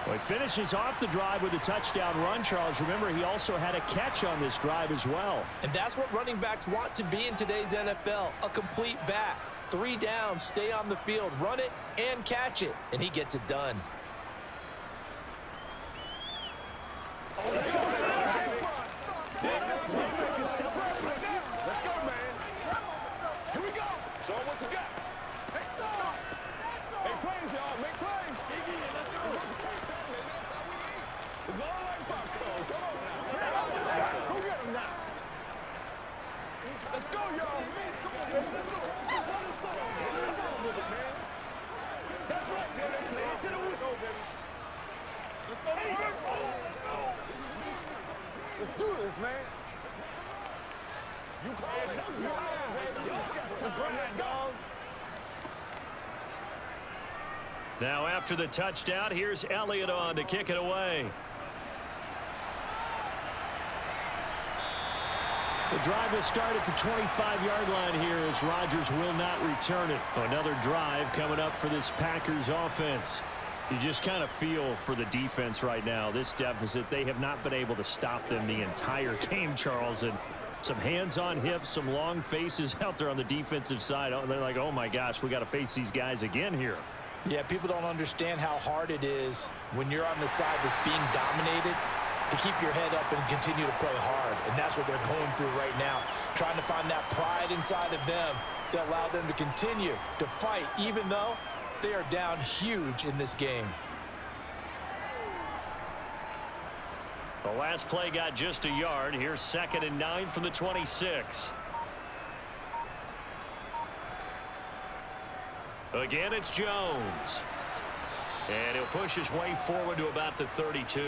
Well, he finishes off the drive with a touchdown run, Charles. Remember, he also had a catch on this drive as well. And that's what running backs want to be in today's NFL, a complete back. 3 downs, stay on the field, run it and catch it, and he gets it done. Let's go, man. Here we go. Show them what you got. Make plays, y'all. Make plays. Let's go. It's all right, popcorn. Come on now. Go get him now. Let's go, y'all. Let's go. That's right, man. Play it to the whistle, baby. Let's go. Let's do this, man. Now after the touchdown, here's Elliott on to kick it away. The drive will start at the 25-yard line here as Rodgers will not return it. Another drive coming up for this Packers offense. You just kind of feel for the defense right now. This deficit, they have not been able to stop them the entire game, Charles. And some hands on hips, some long faces out there on the defensive side. They're like, oh, my gosh, we got to face these guys again here. Yeah, people don't understand how hard it is when you're on the side that's being dominated to keep your head up and continue to play hard. And that's what they're going through right now, trying to find that pride inside of them to allow them to continue to fight, even though they are down huge in this game. The last play got just a yard. Here's 2nd and 9 from the 26. Again, it's Jones. And he'll push his way forward to about the 32.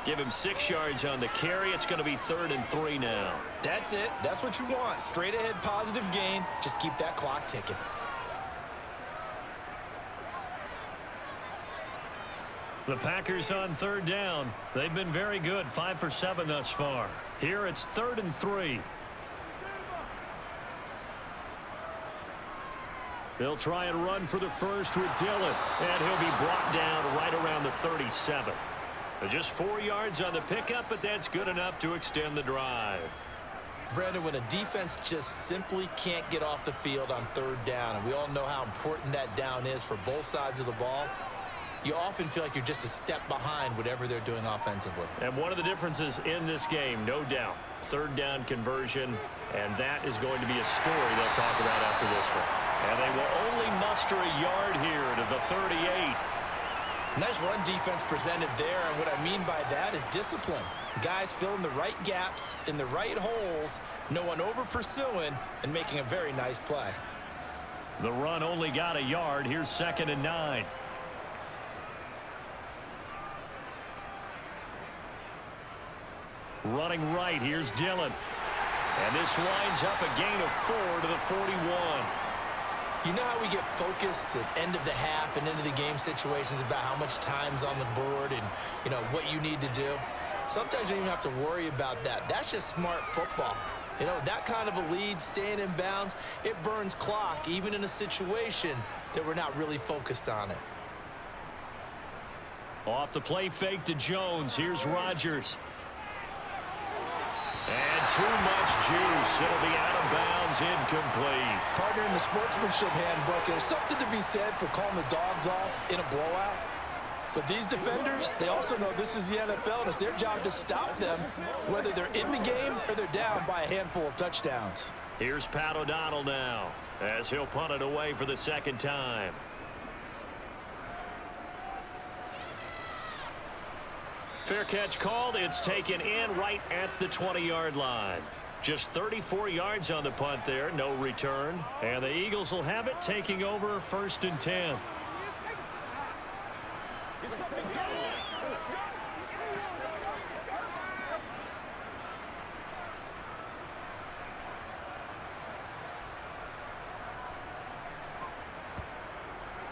Give him 6 yards on the carry. It's going to be 3rd and 3 now. That's it. That's what you want. Straight ahead positive gain. Just keep that clock ticking. The Packers on 3rd down. They've been very good. 5 for 7 thus far. Here it's 3rd and 3. They'll try and run for the first with Dillon. And he'll be brought down right around the 37. Just 4 yards on the pickup, but that's good enough to extend the drive. Brandon, when a defense just simply can't get off the field on 3rd down, and we all know how important that down is for both sides of the ball, you often feel like you're just a step behind whatever they're doing offensively. And one of the differences in this game, no doubt, 3rd down conversion, and that is going to be a story they'll talk about after this one. And they will only muster a yard here to the 38. Nice run defense presented there, and what I mean by that is discipline. Guys filling the right gaps in the right holes, no one over pursuing, and making a very nice play. The run only got a yard. Here's 2nd and 9. Running right, here's Dillon. And this winds up a gain of 4 to the 41. You know how we get focused at end of the half and into the game situations about how much time's on the board and, you know, what you need to do? Sometimes you don't even have to worry about that. That's just smart football. You know, that kind of a lead, staying in bounds, it burns clock, even in a situation that we're not really focused on it. Off the play fake to Jones. Here's Rodgers. And too much juice. It'll be out of bounds, incomplete. Partner, in the sportsmanship handbook, there's something to be said for calling the dogs off in a blowout. But these defenders, they also know this is the NFL, and it's their job to stop them, whether they're in the game or they're down by a handful of touchdowns. Here's Pat O'Donnell now, as he'll punt it away for the 2nd time. Fair catch called. It's taken in right at the 20-yard line. Just 34 yards on the punt there. No return. And the Eagles will have it, taking over 1st and 10.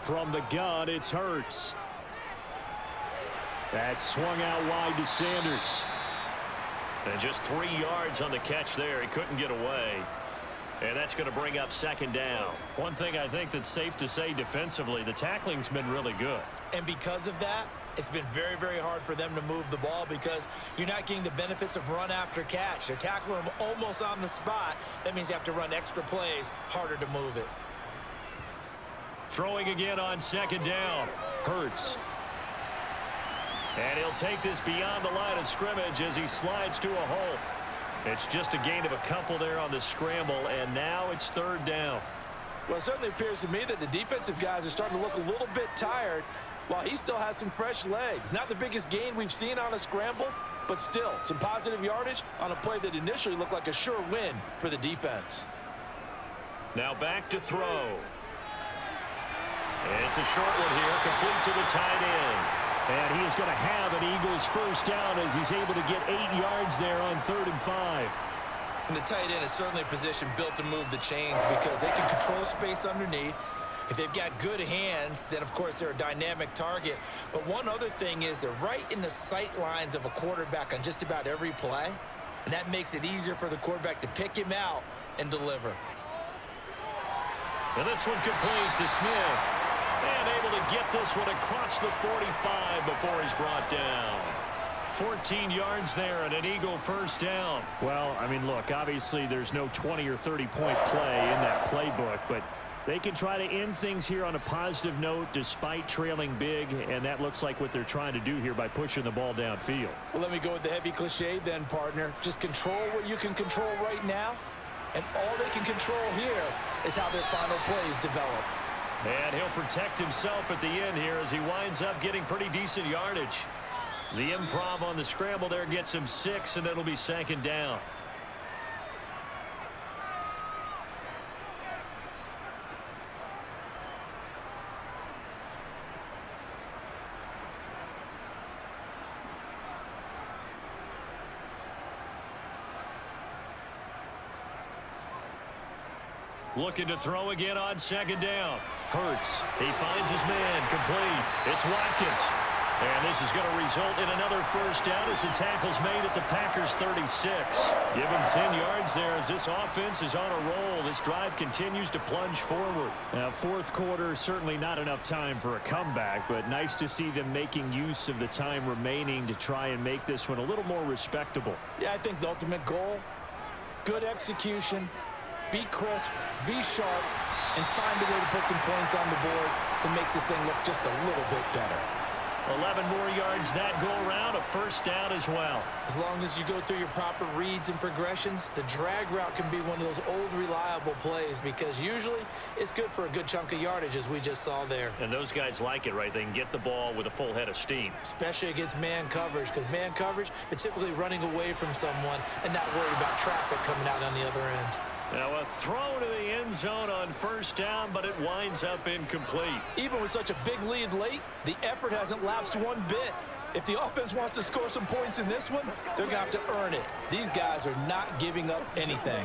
From the gun, it's Hurts. That's swung out wide to Sanders. And just 3 yards on the catch there. He couldn't get away. And that's going to bring up 2nd down. One thing I think that's safe to say defensively, the tackling's been really good. And because of that, it's been very, very hard for them to move the ball because you're not getting the benefits of run after catch. They're tackling them almost on the spot. That means you have to run extra plays, harder to move it. Throwing again on 2nd down. Hurts. And he'll take this beyond the line of scrimmage as he slides to a hole. It's just a gain of a couple there on the scramble, and now it's 3rd down. Well, it certainly appears to me that the defensive guys are starting to look a little bit tired while he still has some fresh legs. Not the biggest gain we've seen on a scramble, but still some positive yardage on a play that initially looked like a sure win for the defense. Now back to throw. It's a short one here, complete to the tight end. And he is going to have an Eagles 1st down as he's able to get 8 yards there on 3rd and 5. And the tight end is certainly a position built to move the chains because they can control space underneath. If they've got good hands, then, of course, they're a dynamic target. But one other thing is they're right in the sight lines of a quarterback on just about every play, and that makes it easier for the quarterback to pick him out and deliver. And this one complete to Smith. And able to get this one across the 45 before he's brought down. 14 yards there and an Eagle first down. Well, I mean, look, obviously there's no 20 or 30-point play in that playbook, but they can try to end things here on a positive note despite trailing big, and that looks like what they're trying to do here by pushing the ball downfield. Well, let me go with the heavy cliche then, partner. Just control what you can control right now, and all they can control here is how their final plays develop. And he'll protect himself at the end here as he winds up getting pretty decent yardage. The improv on the scramble there gets him 6, and it'll be 2nd down. Looking to throw again on 2nd down. Hurts. He finds his man. Complete. It's Watkins. And this is going to result in another first down as the tackle's made at the Packers 36. Give him 10 yards there as this offense is on a roll. This drive continues to plunge forward. Now, fourth quarter, certainly not enough time for a comeback, but nice to see them making use of the time remaining to try and make this one a little more respectable. Yeah, I think the ultimate goal, good execution, be crisp, be sharp, and find a way to put some points on the board to make this thing look just a little bit better. 11 more yards that go around, a first down as well. As long as you go through your proper reads and progressions, the drag route can be one of those old reliable plays because usually it's good for a good chunk of yardage as we just saw there. And those guys like it, right? They can get the ball with a full head of steam. Especially against man coverage because man coverage, they're typically running away from someone and not worried about traffic coming out on the other end. Now a throw to the end zone on first down, but it winds up incomplete. Even with such a big lead late, the effort hasn't lapsed one bit. If the offense wants to score some points in this one, they're going to have to earn it. These guys are not giving up anything.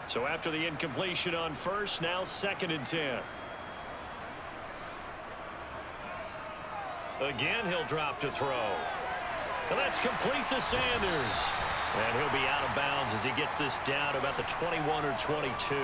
So after the incompletion on first, now 2nd and 10. Again, he'll drop to throw. And that's complete to Sanders. And he'll be out of bounds as he gets this down about the 21 or 22.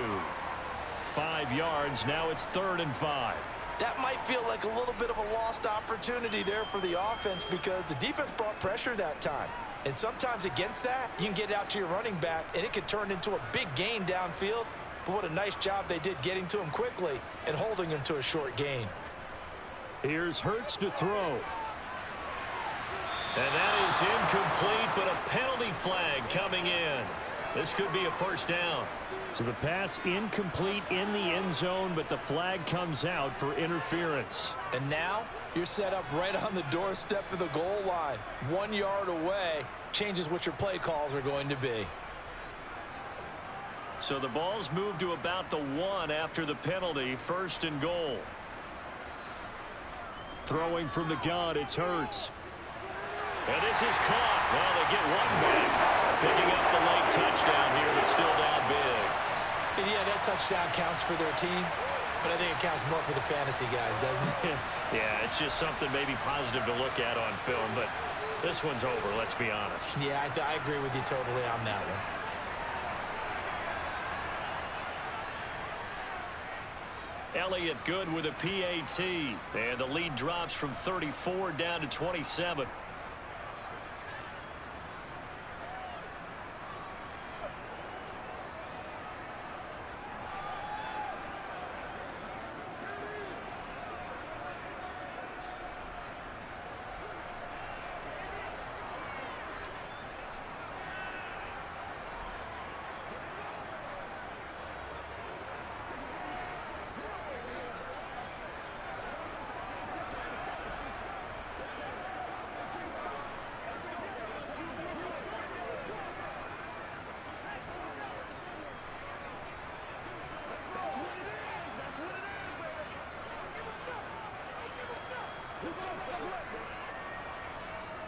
5 yards. Now it's 3rd and 5. That might feel like a little bit of a lost opportunity there for the offense because the defense brought pressure that time. And sometimes against that, you can get out to your running back, and it could turn into a big gain downfield. But what a nice job they did getting to him quickly and holding him to a short gain. Here's Hurts to throw. And that is incomplete, but a penalty flag coming in. This could be a first down. So the pass incomplete in the end zone, but the flag comes out for interference. And now you're set up right on the doorstep of the goal line. 1 yard away changes what your play calls are going to be. So the ball's moved to about the 1 after the penalty. 1st and goal. Throwing from the gun, it's Hurts. And this is caught. Well, they get one back. Picking up the late touchdown here, but still down big. And yeah, that touchdown counts for their team, but I think it counts more for the fantasy guys, doesn't it? Yeah, it's just something maybe positive to look at on film, but this one's over, let's be honest. Yeah, I agree with you totally on that one. Elliott good with a PAT, and the lead drops from 34 down to 27.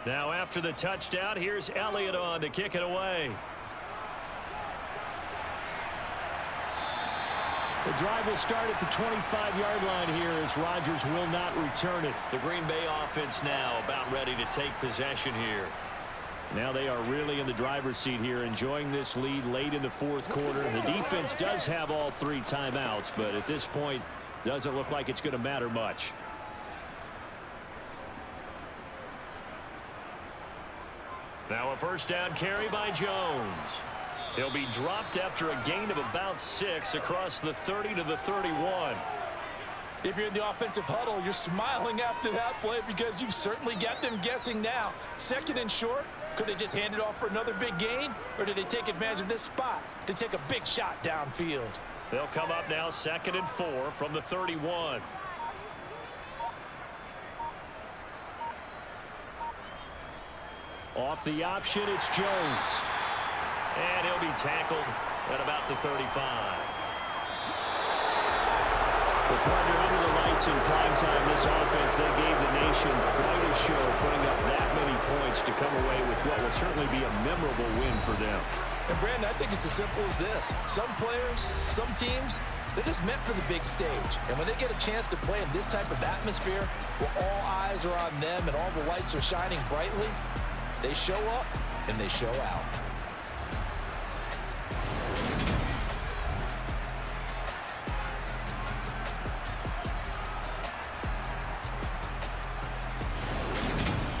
Now after the touchdown, here's Elliott on to kick it away. The drive will start at the 25-yard line here as Rodgers will not return it. The Green Bay offense now about ready to take possession here. Now they are really in the driver's seat here, enjoying this lead late in the fourth quarter. The defense does have all 3 timeouts, but at this point, doesn't look like it's going to matter much. Now a first down carry by Jones. He'll be dropped after a gain of about 6 across the 30 to the 31. If you're in the offensive huddle, you're smiling after that play because you've certainly got them guessing now. 2nd and short, could they just hand it off for another big gain? Or did they take advantage of this spot to take a big shot downfield? They'll come up now 2nd and 4 from the 31. Off the option, it's Jones. And he'll be tackled at about the 35. The partner under the lights in prime time, this offense, they gave the nation quite a show, putting up that many points to come away with what will certainly be a memorable win for them. And Brandon, I think it's as simple as this. Some players, some teams, they're just meant for the big stage. And when they get a chance to play in this type of atmosphere, where all eyes are on them and all the lights are shining brightly, they show up and they show out.